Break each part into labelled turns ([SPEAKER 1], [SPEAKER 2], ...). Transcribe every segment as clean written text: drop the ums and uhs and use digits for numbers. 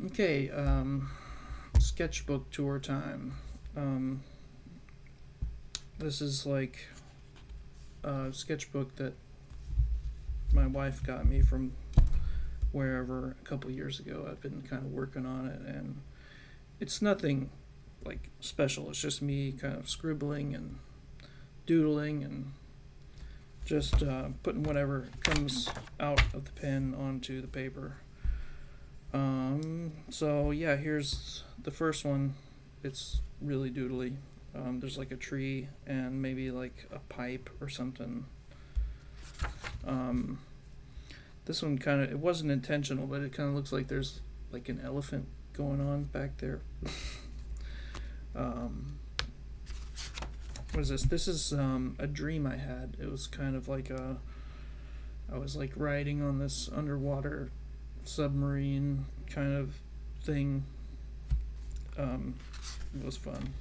[SPEAKER 1] Okay, sketchbook tour time. Um, this is like a sketchbook that my wife got me from wherever a couple years ago. I've been kind of working on it, and it's nothing like special. It's just me kind of scribbling and doodling and just putting whatever comes out of the pen onto the paper. So yeah, here's the first one. It's really doodly. There's like a tree and maybe like a pipe or something. Um, this one kind of, it wasn't intentional, but it kind of looks like there's like an elephant going on back there. um, what is this? This is a dream I had. It was kind of like I was like riding on this underwater submarine kind of thing. It was fun.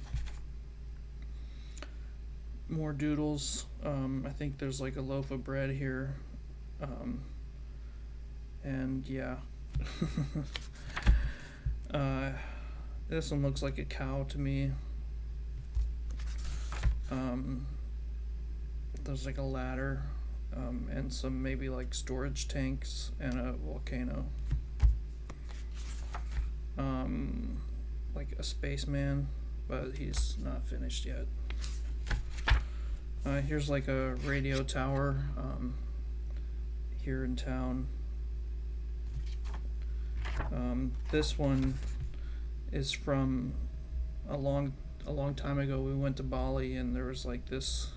[SPEAKER 1] More doodles. I think there's like a loaf of bread here. And yeah. uh, this one looks like a cow to me. There's like a ladder, and some maybe like storage tanks and a volcano. Like a spaceman, but he's not finished yet. Here's like a radio tower here in town. This one is from a long time ago. We went to Bali, and there was like this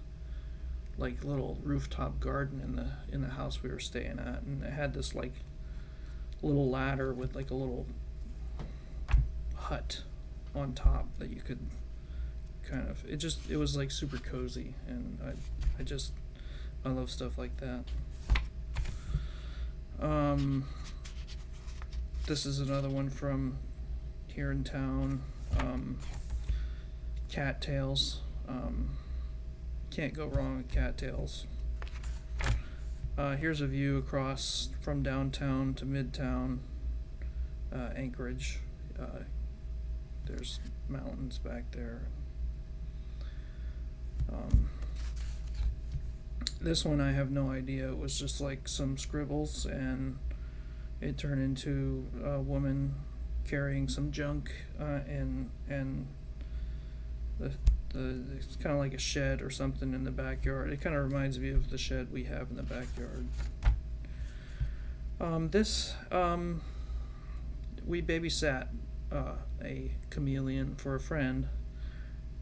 [SPEAKER 1] like little rooftop garden in the house we were staying at, and it had this like little ladder with like a little hut on top that you could kind of, it was like super cozy, and I love stuff like that. This is another one from here in town. Cattails. Can't go wrong with cattails. Here's a view across from downtown to midtown Anchorage. There's mountains back there. This one I have no idea. It was just like some scribbles, and it turned into a woman carrying some junk, and the it's kind of like a shed or something in the backyard. It kind of reminds me of the shed we have in the backyard. We babysat a chameleon for a friend,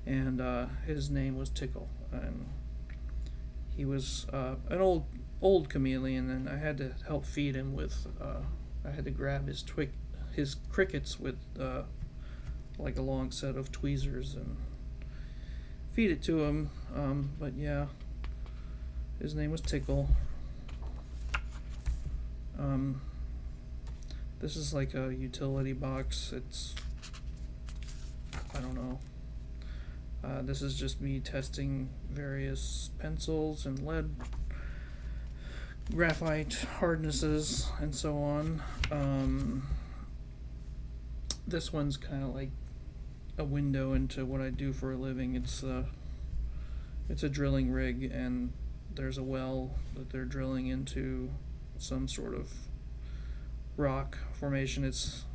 [SPEAKER 1] and his name was Tickle, and he was an old chameleon, and I had to help feed him with I had to grab his crickets with like a long set of tweezers and feed it to him. But yeah, his name was Tickle. This is like a utility box. It's, I don't know. This is just me testing various pencils and lead, graphite hardnesses, and so on. This one's kind of like a window into what I do for a living. It's a drilling rig, and there's a well that they're drilling into some sort of rock formation. It's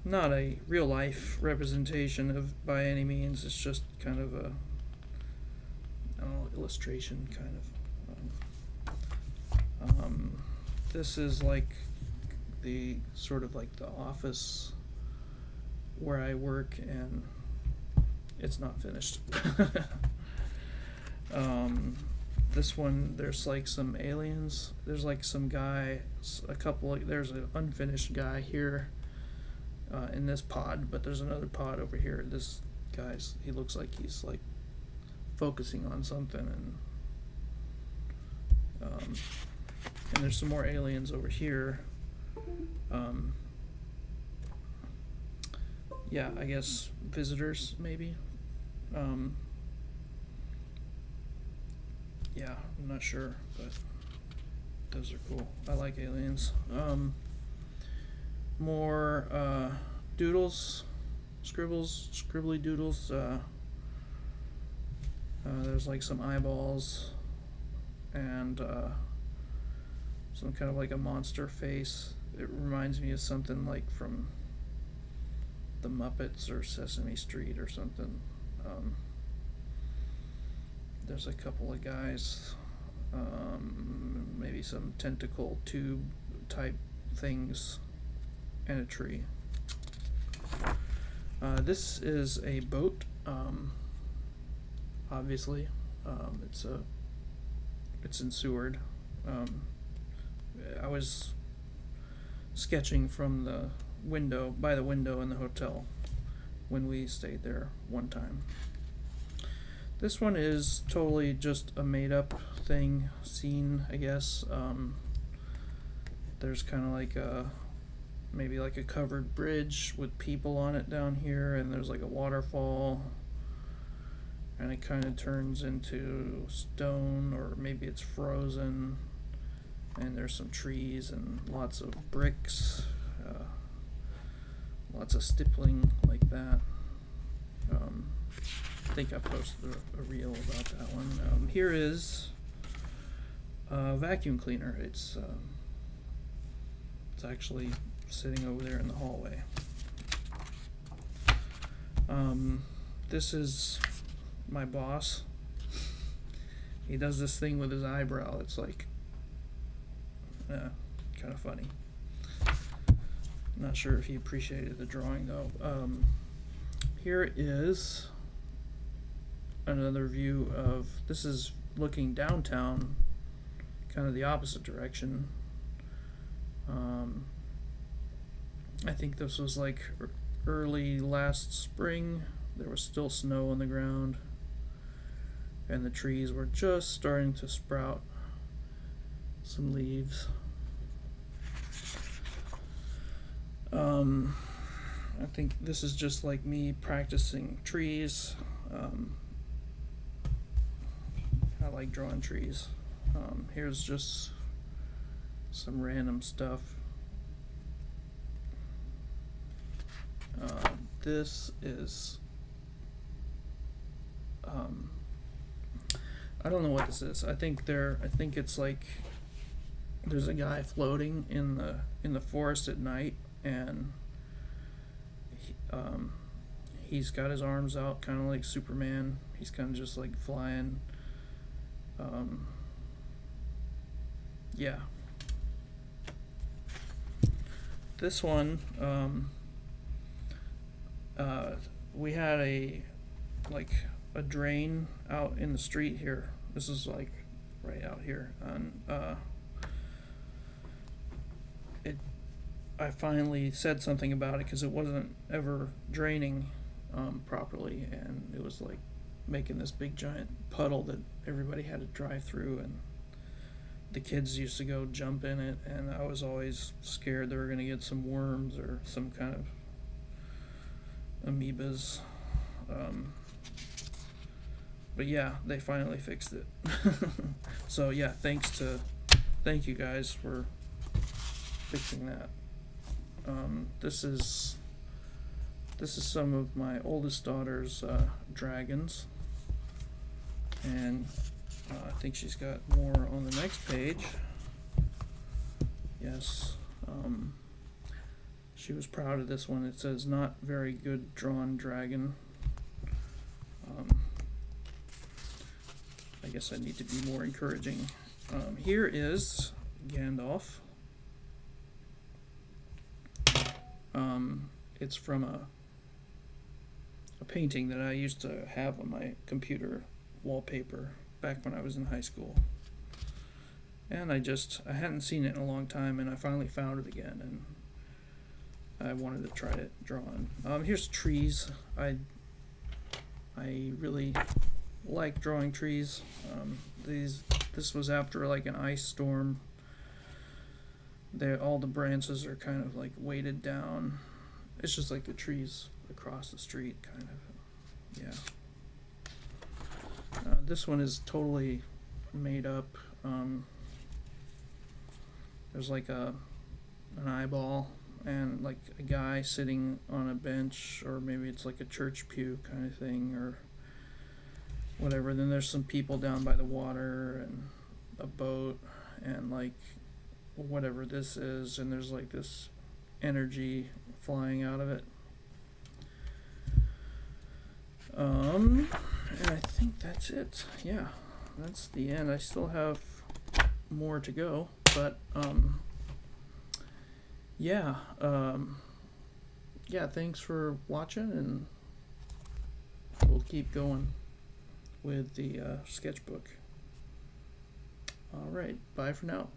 [SPEAKER 1] not a real life representation of by any means. It's just kind of a, I don't know, illustration kind of. This is like the sort of like the office where I work, and it's not finished. This one, there's like some aliens. There's like some guy, there's an unfinished guy here in this pod, but there's another pod over here. This guy's, he looks like he's like focusing on something, and there's some more aliens over here. Yeah, I guess visitors maybe. Yeah, I'm not sure, but those are cool. I like aliens. more doodles, scribbly doodles. There's like some eyeballs and some kind of like a monster face. It reminds me of something like from the Muppets or Sesame Street or something. There's a couple of guys, maybe some tentacle tube type things, and a tree. This is a boat. Obviously, it's in Seward. I was sketching from the window, by the window in the hotel, when we stayed there one time. This one is totally just a made-up scene, I guess. There's kind of like maybe like a covered bridge with people on it down here, and there's like a waterfall, and it kind of turns into stone, or maybe it's frozen, and there's some trees and lots of bricks, lots of stippling like that. I think I posted a reel about that one. Here is a vacuum cleaner. It's actually sitting over there in the hallway. This is my boss. He does this thing with his eyebrow. It's like kind of funny. Not sure if he appreciated the drawing though. Here is another view of, this is looking downtown, kind of the opposite direction. I think this was like early last spring. There was still snow on the ground, and the trees were just starting to sprout some leaves. I think this is just like me practicing trees. I like drawing trees. Here's just some random stuff. This is I don't know what this is. I think it's like there's a guy floating in the forest at night, and he's got his arms out kind of like Superman. He's kind of just like flying. Yeah. This one, we had a drain out in the street here. This is like right out here, and I finally said something about it because it wasn't ever draining properly, and it was like making this big giant puddle that everybody had to drive through, and the kids used to go jump in it, and I was always scared they were going to get some worms or some kind of amoebas. But yeah, they finally fixed it. So yeah, thank you guys for fixing that. This is some of my oldest daughter's dragons, and I think she's got more on the next page. Yes, she was proud of this one. It says, "Not very good drawn dragon." I guess I need to be more encouraging. Here is Gandalf. It's from a painting that I used to have on my computer wallpaper back when I was in high school, and I hadn't seen it in a long time, and I finally found it again, and I wanted to try it drawn. Here's trees. I really like drawing trees. This was after like an ice storm. All the branches are kind of like weighted down. It's just like the trees across the street, kind of. Yeah. This one is totally made up. There's like an eyeball. and like a guy sitting on a bench, or maybe it's like a church pew kind of thing, or whatever. Then there's some people down by the water and a boat and like whatever this is, and there's like this energy flying out of it. And I think that's it. Yeah, that's the end. I still have more to go, but yeah, yeah, thanks for watching, and we'll keep going with the sketchbook. All right, bye for now.